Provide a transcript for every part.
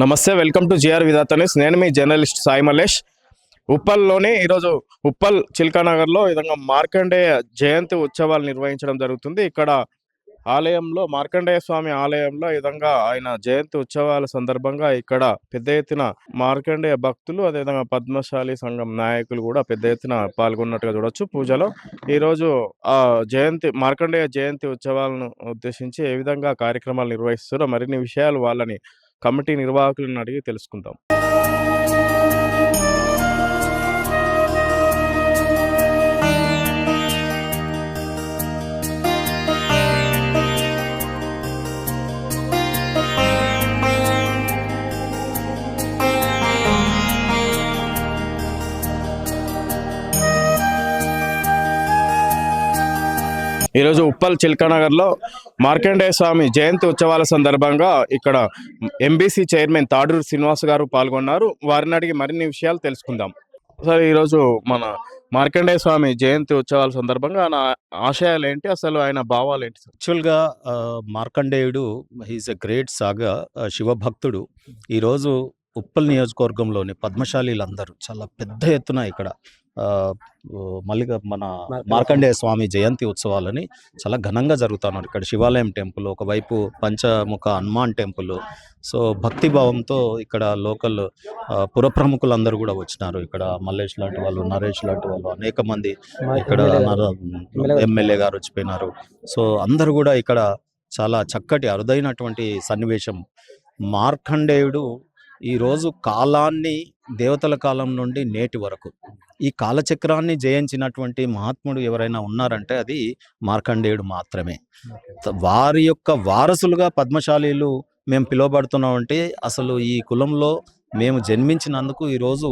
నమస్తే, welcome to GR Vidhatha news. నేను మీ journalist Sai Mallesh. ఉప్పల్లోని ఈరోజు ఉప్పల్ చిల్కానగర్లో ఈ విధంగా మార్కండేయ జయంతి ఉత్సవాలు నిర్వహించడం జరుగుతుంది. ఇక్కడ ఆలయంలో మార్కండేయ స్వామి ఆలయంలో ఈ విధంగా ఆయన జయంతి ఉత్సవాల సందర్భంగా ఇక్కడ పెద్ద ఎత్తున మార్కండేయ భక్తులు, అదేవిధంగా పద్మశాలి సంఘం నాయకులు కూడా పెద్ద ఎత్తున పాల్గొన్నట్టుగా చూడొచ్చు. పూజలో ఈరోజు మార్కండేయ జయంతి ఉత్సవాలను ఉద్దేశించి ఏ విధంగా కార్యక్రమాలు నిర్వహిస్తారో మరిన్ని విషయాలు వాళ్ళని కమిటీ నిర్వాహకులను అడిగి తెలుసుకుందాం. ఈరోజు ఉప్పల్ చిల్కానగర్లో మార్కండేయ స్వామి జయంతి ఉత్సవాల సందర్భంగా ఇక్కడ ఎంబీసీ చైర్మన్ తాడూరు శ్రీనివాస్ గారు పాల్గొన్నారు. వారిని అడిగి మరిన్ని విషయాలు తెలుసుకుందాం. సార్, ఈరోజు మన మార్కండేయ స్వామి జయంతి ఉత్సవాల సందర్భంగా ఆయన ఆశయాలు ఏంటి, అసలు ఆయన భావాలు ఏంటి? యాక్చువల్గా మార్కండేయుడు హీఈస్ ఎ గ్రేట్ సాగా శివభక్తుడు. ఈరోజు ఉప్పల్ నియోజకవర్గంలోని పద్మశాలీలందరూ చాలా పెద్ద ఎత్తున ఇక్కడ మన మార్కండేయ స్వామి జయంతి ఉత్సవాలని చాలా ఘనంగా జరుగుతున్నారు. ఇక్కడ శివాలయం టెంపుల్, ఒకవైపు పంచముఖ హనుమాన్ టెంపుల్. సో భక్తిభావంతో ఇక్కడ లోకల్ పురప్రముఖులందరూ కూడా వచ్చినారు. ఇక్కడ మల్లేష్ లాంటి వాళ్ళు, నరేష్ లాంటి వాళ్ళు, అనేక మంది ఇక్కడ ఎమ్మెల్యే గారు వచ్చిపోయినారు. సో అందరూ కూడా ఇక్కడ చాలా చక్కటి అరుదైనటువంటి సన్నివేశం. మార్కండేయుడు ఈరోజు కాలాన్ని, దేవతల కాలం నుండి నేటి వరకు ఈ కాలచక్రాన్ని జయించినటువంటి మహాత్ముడు ఎవరైనా ఉన్నారంటే అది మార్కండేయుడు మాత్రమే. వారి యొక్క వారసులుగా పద్మశాలీలు మేము పిలువబడుతున్నామంటే అసలు ఈ కులంలో మేము జన్మించినందుకు ఈరోజు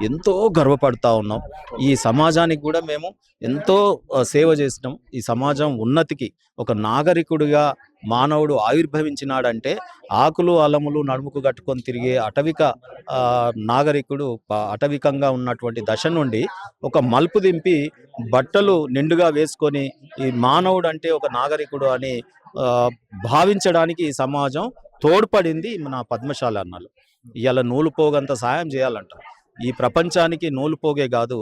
ఎంతో గర్వపడతా ఉన్నాం. ఈ సమాజానికి కూడా మేము ఎంతో సేవ చేసినాం. ఈ సమాజం ఉన్నతికి ఒక నాగరికుడిగా మానవుడు ఆవిర్భవించినాడంటే ఆకులు అలములు నడుముకు కట్టుకొని తిరిగే అటవిక నాగరికుడు అటవికంగా ఉన్నటువంటి దశ నుండి ఒక మలుపు దింపి బట్టలు నిండుగా వేసుకొని ఈ మానవుడు అంటే ఒక నాగరికుడు అని భావించడానికి ఈ సమాజం తోడ్పడింది మన పద్మశాలి అన్నలు. ఇవాళ నూలు పోగంత సాయం చేయాలంట. ఈ ప్రపంచానికి నూలు పోగే కాదు,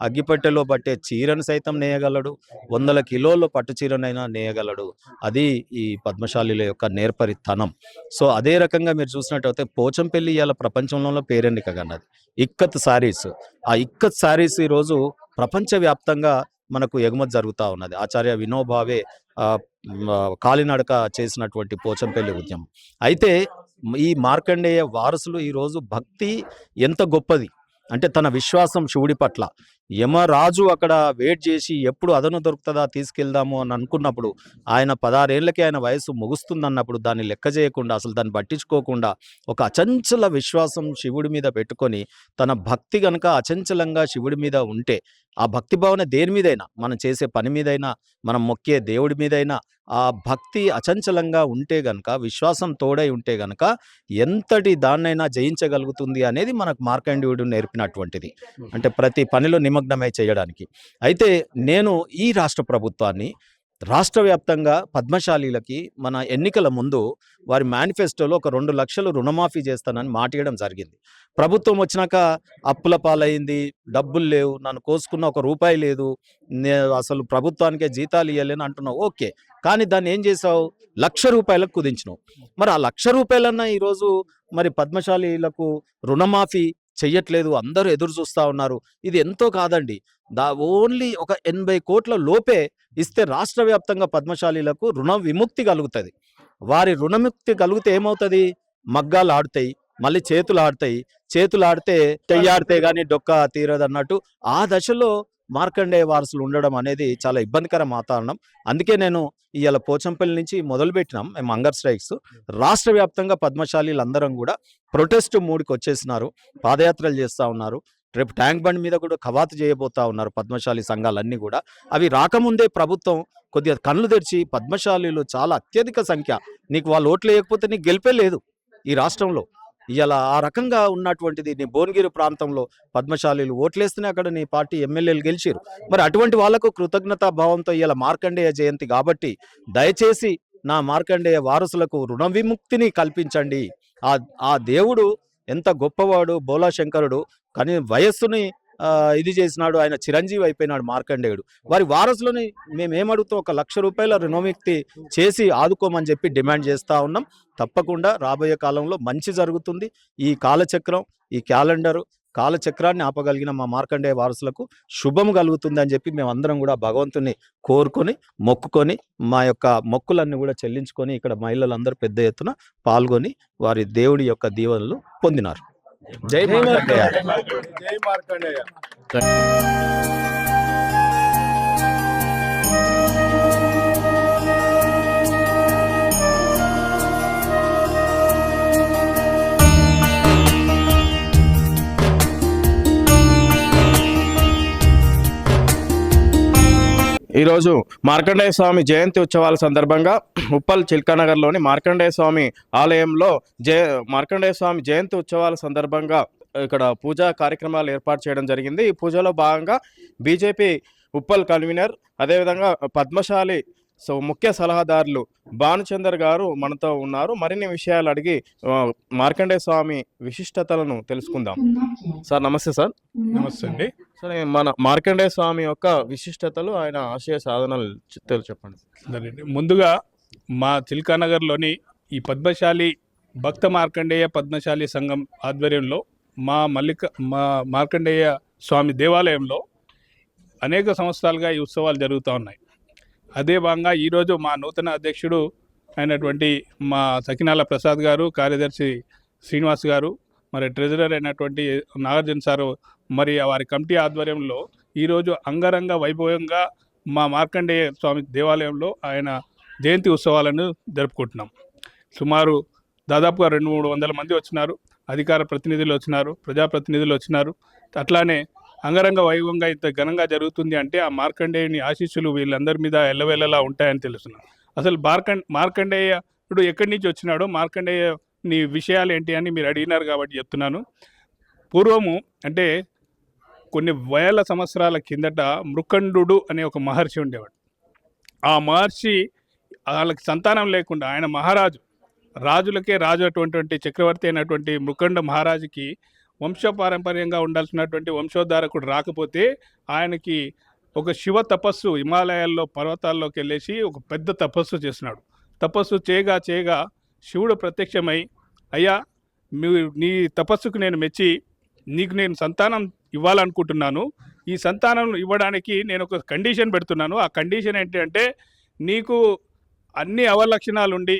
అగ్గిపెట్టెలో పట్టే చీరను సైతం నేయగలడు, 100 కిలోల పట్టు చీరనైనా నేయగలడు. అది ఈ పద్మశాలిల యొక్క నేర్పరితనం. సో అదే రకంగా మీరు చూసినట్టయితే పోచంపల్లి ఇవాళ ప్రపంచంలో పేరెన్నికగన్నది ఇక్కత్ శారీస్. ఆ ఇక్కత్ శారీస్ ఈరోజు ప్రపంచవ్యాప్తంగా మనకు ఎగుమతి జరుగుతూ ఉన్నది. ఆచార్య వినోబావే కాలినడక చేసినటువంటి పోచంపల్లి ఉద్యమం. అయితే ఈ మార్కండేయ వారసులు ఈరోజు భక్తి ఎంత గొప్పది అంటే తన విశ్వాసం శివుడి పట్ల. యమరాజు అక్కడ వెయిట్ చేసి ఎప్పుడు అదను దొరుకుతుందా తీసుకెళ్దాము అని అనుకున్నప్పుడు, ఆయన 16 ఏళ్ళకి ఆయన వయసు ముగుస్తుందన్నప్పుడు దాన్ని లెక్క చేయకుండా, అసలు దాన్ని పట్టించుకోకుండా ఒక అచంచల విశ్వాసం శివుడి మీద పెట్టుకొని, తన భక్తి కనుక అచంచలంగా శివుడి మీద ఉంటే, ఆ భక్తి భావన దేని మీదైనా, మనం చేసే పని మీదైనా, మనం మొక్కే దేవుడి మీదైనా ఆ భక్తి అచంచలంగా ఉంటే గనక, విశ్వాసం తోడై ఉంటే గనక ఎంతటి దాన్నైనా జయించగలుగుతుంది అనేది మనకు మార్కండేయుడు నేర్పినటువంటిది. అంటే ప్రతి పనిలో నిమగ్నమై చేయడానికి. అయితే నేను ఈ రాష్ట్ర ప్రభుత్వాన్ని రాష్ట్ర వ్యాప్తంగా పద్మశాలీలకి మన ఎన్నికల ముందు వారి మేనిఫెస్టోలో ఒక 2 లక్షలు రుణమాఫీ చేస్తానని మాటియడం జరిగింది. ప్రభుత్వం వచ్చినాక అప్పుల పాలైంది, డబ్బులు లేవు, నన్ను కోసుకున్న ఒక రూపాయి లేదు, అసలు ప్రభుత్వానికే జీతాలు ఇవ్వలేని అంటున్నావు. ఓకే, కానీ దాన్ని ఏం చేసావు? 1,00,000 రూపాయలకు కుదించినావు. మరి ఆ 1,00,000 రూపాయలన్నా ఈరోజు మరి పద్మశాలీలకు రుణమాఫీ చెయ్యట్లేదు, అందరూ ఎదురు చూస్తూ ఉన్నారు. ఇది ఎంతో కాదండి, ఓన్లీ ఒక 80 కోట్ల లోపే ఇస్తే రాష్ట్ర వ్యాప్తంగా పద్మశాలీలకు రుణ విముక్తి కలుగుతుంది. వారి రుణముక్తి కలిగితే ఏమవుతుంది? మగ్గాలు ఆడుతాయి, మళ్ళీ చేతులు ఆడతాయి, చేతులు ఆడితే చెయ్యాడితే కానీ డొక్క తీరదు అన్నట్టు ఆ దశలో మార్కండేయ వారసులు ఉండడం అనేది చాలా ఇబ్బందికర వాతావరణం. అందుకే నేను ఇవాళ పోచంపల్లి నుంచి మొదలుపెట్టినాం మేము హంగర్ స్ట్రైక్స్. రాష్ట్ర వ్యాప్తంగా పద్మశాలీలు అందరం కూడా ప్రొటెస్ట్ మూడుకి వచ్చేసినారు, పాదయాత్రలు చేస్తూ ఉన్నారు. రేపు ట్యాంక్ బండ్ మీద కూడా కవాతు చేయబోతా ఉన్నారు పద్మశాలి సంఘాలన్నీ కూడా. అవి రాకముందే ప్రభుత్వం కొద్దిగా కళ్ళు తెరిచి, పద్మశాలీలు చాలా అత్యధిక సంఖ్య, నీకు వాళ్ళు ఓట్లు వేయకపోతే నీకు గెలిపే లేదు ఈ రాష్ట్రంలో. ఇలా ఆ రకంగా ఉన్నటువంటిది నీ భువనగిరి ప్రాంతంలో పద్మశాలీలు ఓట్లేస్తేనే అక్కడ నీ పార్టీ ఎమ్మెల్యేలు గెలిచారు. మరి అటువంటి వాళ్లకు కృతజ్ఞతా భావంతో ఇలా మార్కండేయ జయంతి కాబట్టి దయచేసి నా మార్కండేయ వారసులకు రుణ విముక్తిని కల్పించండి. ఆ ఆ దేవుడు ఎంత గొప్పవాడు బోలాశంకరుడు, కానీ వయస్సుని ఇది చేసినాడు, ఆయన చిరంజీవి అయిపోయినాడు మార్కండేయుడు. వారి వారసులని మేమేమడుగుతాం, ₹1,00,000 రుణవిముక్తి చేసి ఆదుకోమని చెప్పి డిమాండ్ చేస్తూ ఉన్నాం. తప్పకుండా రాబోయే కాలంలో మంచి జరుగుతుంది. ఈ కాలచక్రం, ఈ క్యాలెండరు కాలచక్రాన్ని ఆపగలిగిన మా మార్కండేయ వారసులకు శుభం కలుగుతుంది అని చెప్పి మేమందరం కూడా భగవంతుని కోరుకొని మొక్కుకొని మా యొక్క మొక్కులన్నీ కూడా చెల్లించుకొని ఇక్కడ మహిళలందరూ పెద్ద ఎత్తున పాల్గొని వారి దేవుడి యొక్క దీవెనలు పొందినారు. జై మార్కండేయ. జై మార్కండేయ. ఈరోజు మార్కండేయ స్వామి జయంతి ఉత్సవాల సందర్భంగా ఉప్పల్ చిల్కానగర్లోని మార్కండేయ స్వామి ఆలయంలో మార్కండేయ స్వామి జయంతి ఉత్సవాల సందర్భంగా ఇక్కడ పూజా కార్యక్రమాలు ఏర్పాటు చేయడం జరిగింది. ఈ పూజలో భాగంగా బీజేపీ ఉప్పల్ కన్వీనర్, అదేవిధంగా పద్మశాలి ముఖ్య సలహాదారులు భానుచందర్ గారు మనతో ఉన్నారు. మరిన్ని విషయాలు అడిగి మార్కండేయ స్వామి విశిష్టతలను తెలుసుకుందాం. సార్ నమస్తే. సార్ నమస్తే అండి. సరే, మన మార్కండేయ స్వామి యొక్క విశిష్టతలు, ఆయన ఆశయ సాధనలు చెప్పండి. సరేండి. ముందుగా మా చిల్కానగర్లోని ఈ పద్మశాలి భక్త మార్కండేయ పద్మశాలి సంఘం ఆధ్వర్యంలో మా మార్కండేయ స్వామి దేవాలయంలో అనేక సంవత్సరాలుగా ఈ ఉత్సవాలు జరుగుతూ ఉన్నాయి. అదే భాగంగా ఈరోజు మా నూతన అధ్యక్షుడు అయినటువంటి మా సకినాల ప్రసాద్ గారు, కార్యదర్శి శ్రీనివాస్ గారు, మరి ట్రెజరర్ అయినటువంటి నాగార్జున సారు, మరి వారి కమిటీ ఆధ్వర్యంలో ఈరోజు అంగరంగ వైభవంగా మా మార్కండేయ స్వామి దేవాలయంలో ఆయన జయంతి ఉత్సవాలను జరుపుకుంటున్నాం. సుమారు దాదాపుగా 200-300 మంది వచ్చినారు. అధికార ప్రతినిధులు వచ్చినారు, ప్రజాప్రతినిధులు వచ్చినారు. అట్లానే అంగరంగ వైభవంగా ఇంత ఘనంగా జరుగుతుంది అంటే ఆ మార్కండేయుని ఆశీస్సులు వీళ్ళందరి మీద ఎల్లవేళలా ఉంటాయని తెలుస్తున్నాను. అసలు మార్కండేయుడు ఎక్కడి నుంచి వచ్చినాడో, మార్కండేయుని విషయాలు ఏంటి అని మీరు అడిగినారు కాబట్టి చెప్తున్నాను. పూర్వము అంటే కొన్ని వేల సంవత్సరాల కిందట మృకండు అనే ఒక మహర్షి ఉండేవాడు. ఆ మహర్షి వాళ్ళకి సంతానం లేకుండా, ఆయన మహారాజు, రాజులకే రాజు అటువంటి చక్రవర్తి అయినటువంటి మృకండ మహారాజుకి వంశపారంపర్యంగా ఉండాల్సినటువంటి వంశోద్ధారకుడు రాకపోతే ఆయనకి ఒక శివ తపస్సు, హిమాలయాల్లో పర్వతాల్లోకి వెళ్ళేసి ఒక పెద్ద తపస్సు చేస్తున్నాడు. తపస్సు చేయగా శివుడు ప్రత్యక్షమై, అయ్యా నీ తపస్సుకు నేను మెచ్చి నీకు నేను సంతానం ఇవ్వాలనుకుంటున్నాను. ఈ సంతానం ఇవ్వడానికి నేను ఒక కండిషన్ పెడుతున్నాను. ఆ కండిషన్ ఏంటంటే, నీకు అన్ని అవలక్షణాలుండి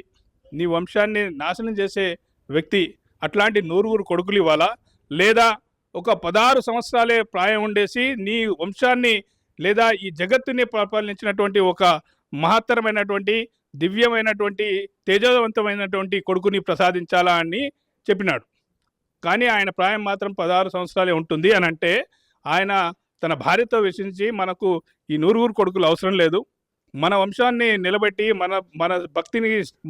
నీ వంశాన్ని నాశనం చేసే వ్యక్తి అట్లాంటి 100 కొడుకులు ఇవ్వాలా, లేదా ఒక 16 సంవత్సరాలే ప్రాయం ఉండేసి నీ వంశాన్ని లేదా ఈ జగత్తుని పరిపాలించినటువంటి ఒక మహత్తరమైనటువంటి దివ్యమైనటువంటి తేజవంతమైనటువంటి కొడుకుని ప్రసాదించాలా అని చెప్పినాడు. కానీ ఆయన ప్రాయం మాత్రం 16 సంవత్సరాలే ఉంటుంది అని అంటే, ఆయన తన భార్యతో విషించి మనకు ఈ 100 కొడుకులు అవసరం లేదు, మన వంశాన్ని నిలబెట్టి మన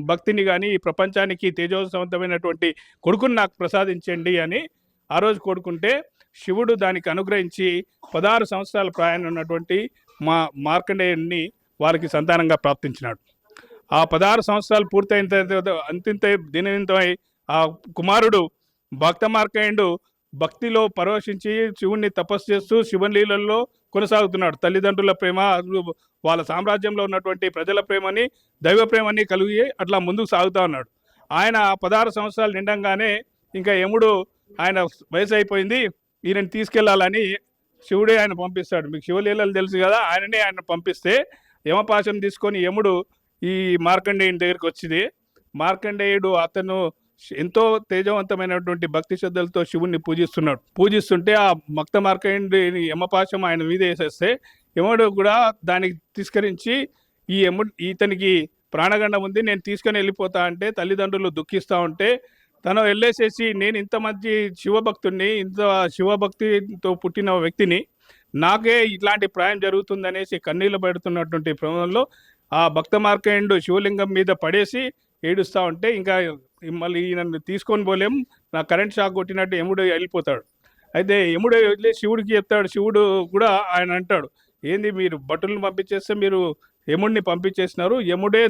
భక్తిని కానీ ఈ ప్రపంచానికి తేజవంతమైనటువంటి కొడుకుని నాకు ప్రసాదించండి అని ఆ రోజు కోరుకుంటే శివుడు దానికి అనుగ్రహించి 16 సంవత్సరాల ప్రాయం ఉన్నటువంటి మా మార్కండేయుని వారికి సంతానంగా ప్రాప్తించినాడు. ఆ 16 సంవత్సరాలు పూర్తయిన తర్వాత అంతింత దినవింతమై ఆ కుమారుడు భక్త మార్కండేయుడు భక్తిలో పరవశించి శివుణ్ణి తపస్సు చేస్తూ శివలీలల్లో కొనసాగుతున్నాడు. తల్లిదండ్రుల ప్రేమ, వాళ్ళ సామ్రాజ్యంలో ఉన్నటువంటి ప్రజల ప్రేమని, దైవ ప్రేమని కలిగి అట్లా ముందుకు సాగుతూ ఉన్నాడు. ఆయన 16 సంవత్సరాలు నిండంగానే ఇంకా యముడు, ఆయన వయసు అయిపోయింది, ఈయనని తీసుకెళ్లాలని శివుడే ఆయన పంపిస్తాడు. మీకు శివలీలలు తెలుసు కదా, ఆయన పంపిస్తే యమపాశం తీసుకొని యముడు ఈ మార్కండేయుని దగ్గరికి వచ్చింది. మార్కండేయుడు అతను ఎంతో తేజవంతమైనటువంటి భక్తి శ్రద్ధలతో శివుణ్ణి పూజిస్తుంటే ఆ భక్త మార్కండేయుని యమపాశం ఆయన మీద వేసేస్తే యముడు కూడా దానికి తిరస్కరించి ఇతనికి ప్రాణగండం ఉంది, నేను తీసుకొని వెళ్ళిపోతా అంటే తల్లిదండ్రులు దుఃఖిస్తూ ఉంటే తను వెళ్ళేసేసి, నేను ఇంత మంచి శివభక్తుడిని, ఇంత శివభక్తితో పుట్టిన వ్యక్తిని, నాకే ఇట్లాంటి ప్రాయం జరుగుతుందనేసి కన్నీళ్ళు పెడుతున్నటువంటి క్రమంలో ఆ భక్త మార్కండేయుడు శివలింగం మీద పడేసి ఏడుస్తూ ఉంటే, ఇంకా మళ్ళీ నన్ను తీసుకొని పోలేం, నా కరెంట్ షాక్ కొట్టినట్టు యముడు వెళ్ళిపోతాడు. అయితే యముడు వెళ్ళి శివుడికి చెప్తాడు. శివుడు కూడా ఆయన అంటాడు, ఏంది మీరు భటులను పంపించేస్తే మీరు యముడిని పంపించేసినారు. యముడే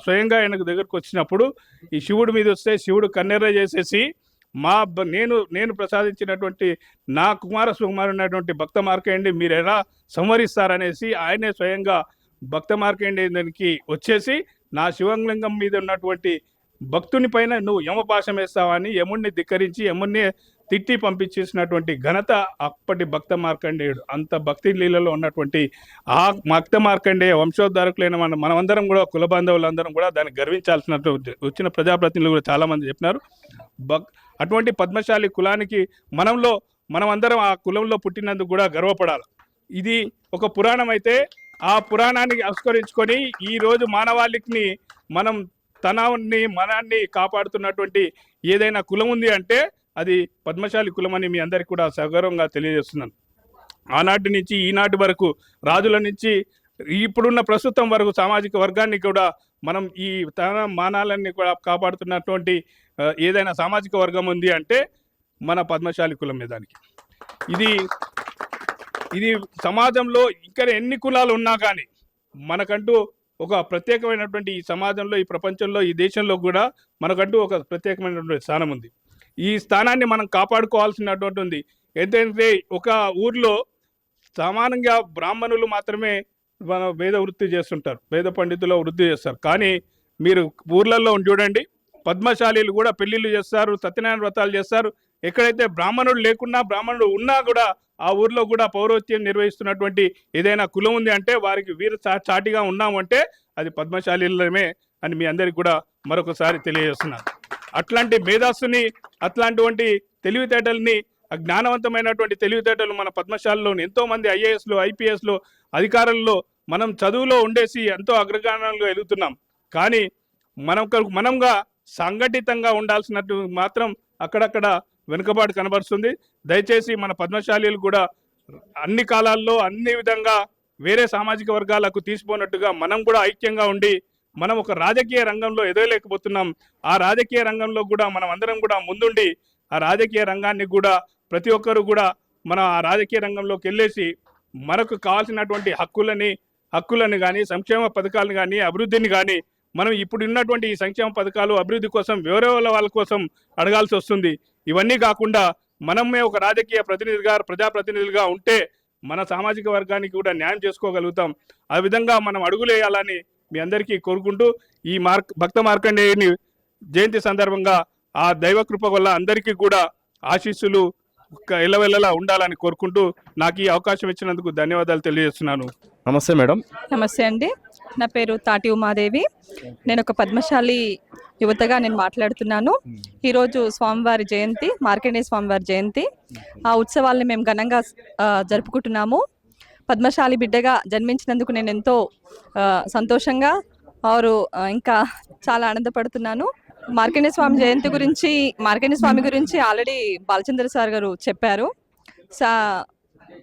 స్వయంగా ఆయనకు దగ్గరకు వచ్చినప్పుడు ఈ శివుడి మీద వస్తే శివుడు కన్నెర్ర చేసేసి నేను ప్రసాదించినటువంటి నా సుకుమారునటువంటి భక్త మార్కండేయుని మీరు ఎలా సంహరిస్తారనేసి ఆయనే స్వయంగా భక్త మార్కండేయునికి వచ్చేసి నా శివలింగం మీద ఉన్నటువంటి భక్తుని పైన నువ్వు యమపాశం వేస్తావని యముడిని ధిక్కరించి యముడిని తిట్టి పంపించేసినటువంటి ఘనత అప్పటి భక్త మార్కండేయుడు. అంత భక్తి లీలలో ఉన్నటువంటి ఆ భక్త మార్కండేయ వంశోద్ధారకులైన మనమందరం కూడా కుల బాంధవులందరం కూడా దాన్ని గర్వించాల్సినటువంటి వచ్చిన ప్రజాప్రతినిధులు కూడా చాలామంది చెప్పినారు. అటువంటి పద్మశాలి కులానికి మనమందరం ఆ కులంలో పుట్టినందుకు కూడా గర్వపడాలి. ఇది ఒక పురాణం అయితే ఆ పురాణాన్ని అనుస్కరించుకొని ఈరోజు మానవాళికి మనం మనాన్ని కాపాడుతున్నటువంటి ఏదైనా కులం ఉంది అంటే అది పద్మశాలి కులం అని మీ అందరికీ కూడా సగౌరవంగా తెలియజేస్తున్నాను. ఆనాటి నుంచి ఈనాటి వరకు రాజుల నుంచి ఇప్పుడున్న ప్రస్తుతం వరకు సామాజిక వర్గాన్ని కూడా మనం ఈ మానాలన్నీ కూడా కాపాడుతున్నటువంటి ఏదైనా సామాజిక వర్గం ఉంది అంటే మన పద్మశాలి కులం దానికి. ఇది సమాజంలో ఇక్కడ ఎన్ని కులాలు ఉన్నా కానీ మనకంటూ ఒక ప్రత్యేకమైనటువంటి ఈ సమాజంలో, ఈ ప్రపంచంలో, ఈ దేశంలో కూడా మనకంటూ ఒక ప్రత్యేకమైనటువంటి స్థానం ఉంది. ఈ స్థానాన్ని మనం కాపాడుకోవాల్సినటువంటి ఉంది. ఏంటంటే ఒక ఊర్లో సమానంగా బ్రాహ్మణులు మాత్రమే వేద వృత్తి చేస్తుంటారు, వేద పండితులు వృత్తి చేస్తారు. కానీ మీరు ఊర్లలో చూడండి, పద్మశాలీలు కూడా పెళ్లిళ్ళు చేస్తారు, సత్యనారాయణ వ్రతాలు చేస్తారు. ఎక్కడైతే బ్రాహ్మణుడు లేకున్నా, బ్రాహ్మణుడు ఉన్నా కూడా ఆ ఊర్లో కూడా పౌరోహిత్యం నిర్వహిస్తున్నటువంటి ఏదైనా కులం ఉంది అంటే వారికి చాటిగా ఉన్నామంటే అది పద్మశాలీలమే అని మీ అందరికి కూడా మరొకసారి తెలియజేస్తున్నాను. అట్లాంటి మేధస్సుని, అట్లాంటి తెలివితేటల్ని, జ్ఞానవంతమైనటువంటి తెలివితేటలు మన పద్మశాలలో ఎంతోమంది ఐఏఎస్లు, ఐపీఎస్లు అధికారుల్లో మనం చదువులో ఉండేసి ఎంతో అగ్రగానాలుగా ఎదుగుతున్నాం. కానీ మనంగా సంఘటితంగా ఉండాల్సినట్టు మాత్రం అక్కడక్కడ వెనుకబాటు కనబరుస్తుంది. దయచేసి మన పద్మశాలీలు కూడా అన్ని కాలాల్లో అన్ని విధంగా వేరే సామాజిక వర్గాలకు తీసిపోయినట్టుగా మనం కూడా ఐక్యంగా ఉండి మనం ఒక రాజకీయ రంగంలో ఎదగలేకపోతున్నాం. ఆ రాజకీయ రంగంలో కూడా మనం అందరం కూడా ముందుండి ఆ రాజకీయ రంగాన్ని కూడా ప్రతి ఒక్కరు కూడా మన ఆ రాజకీయ రంగంలోకి వెళ్ళేసి మనకు కావాల్సినటువంటి హక్కులని కానీ, సంక్షేమ పథకాలను కానీ, అభివృద్ధిని కానీ మనం ఇప్పుడు ఉన్నటువంటి ఈ సంక్షేమ పథకాలు అభివృద్ధి కోసం వేరే వాళ్ళ కోసం అడగాల్సి వస్తుంది. ఇవన్నీ కాకుండా మనమే ఒక రాజకీయ ప్రజాప్రతినిధులుగా ఉంటే మన సామాజిక వర్గానికి కూడా న్యాయం చేసుకోగలుగుతాం. ఆ విధంగా మనం అడుగులేయాలని మీ అందరికీ కోరుకుంటూ ఈ భక్త మార్కండేయుని జయంతి సందర్భంగా ఆ దైవ కృప వల్ల అందరికీ కూడా ఆశీస్సులు ఎల్లవెల్లలా ఉండాలని కోరుకుంటూ నాకు ఈ అవకాశం ఇచ్చినందుకు ధన్యవాదాలు తెలియజేస్తున్నాను. నమస్తే మేడం. నమస్తే అండి, నా పేరు తాటి ఉమాదేవి. నేను ఒక పద్మశాలి యువతగా మాట్లాడుతున్నాను. ఈరోజు స్వామివారి జయంతి, మార్కండేయ స్వామివారి జయంతి. ఆ ఉత్సవాల్ని మేము ఘనంగా జరుపుకుంటున్నాము. పద్మశాలి బిడ్డగా జన్మించినందుకు నేను ఎంతో సంతోషంగా ఇంకా చాలా ఆనందపడుతున్నాను. మార్కండేయ స్వామి జయంతి గురించి, మార్కండేయ స్వామి గురించి ఆల్రెడీ బాలచంద్ర సార్ గారు చెప్పారు.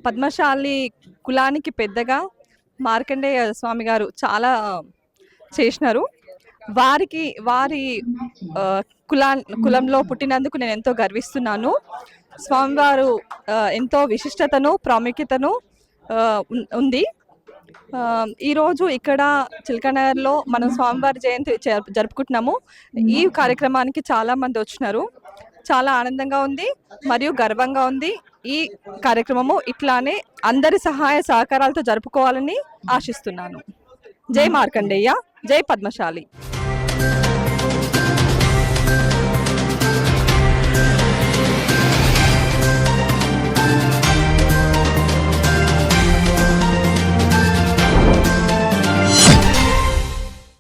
పద్మశాలి కులానికి పెద్దగా మార్కండేయ స్వామి గారు చాలా చేసినారు. వారి కులంలో పుట్టినందుకు నేను ఎంతో గర్విస్తున్నాను. స్వామివారు ఎంతో విశిష్టతను, ప్రాముఖ్యతను ఉంది. ఈరోజు ఇక్కడ చిల్కానగర్లో మనం స్వామివారి జయంతి జరుపుకుంటున్నాము. ఈ కార్యక్రమానికి చాలా మంది వచ్చినారు. చాలా ఆనందంగా ఉంది మరియు గర్వంగా ఉంది. ఈ కార్యక్రమము ఇట్లానే అందరి సహాయ సహకారాలతో జరుపుకోవాలని ఆశిస్తున్నాను. జై మార్కండేయ, జై పద్మశాలి.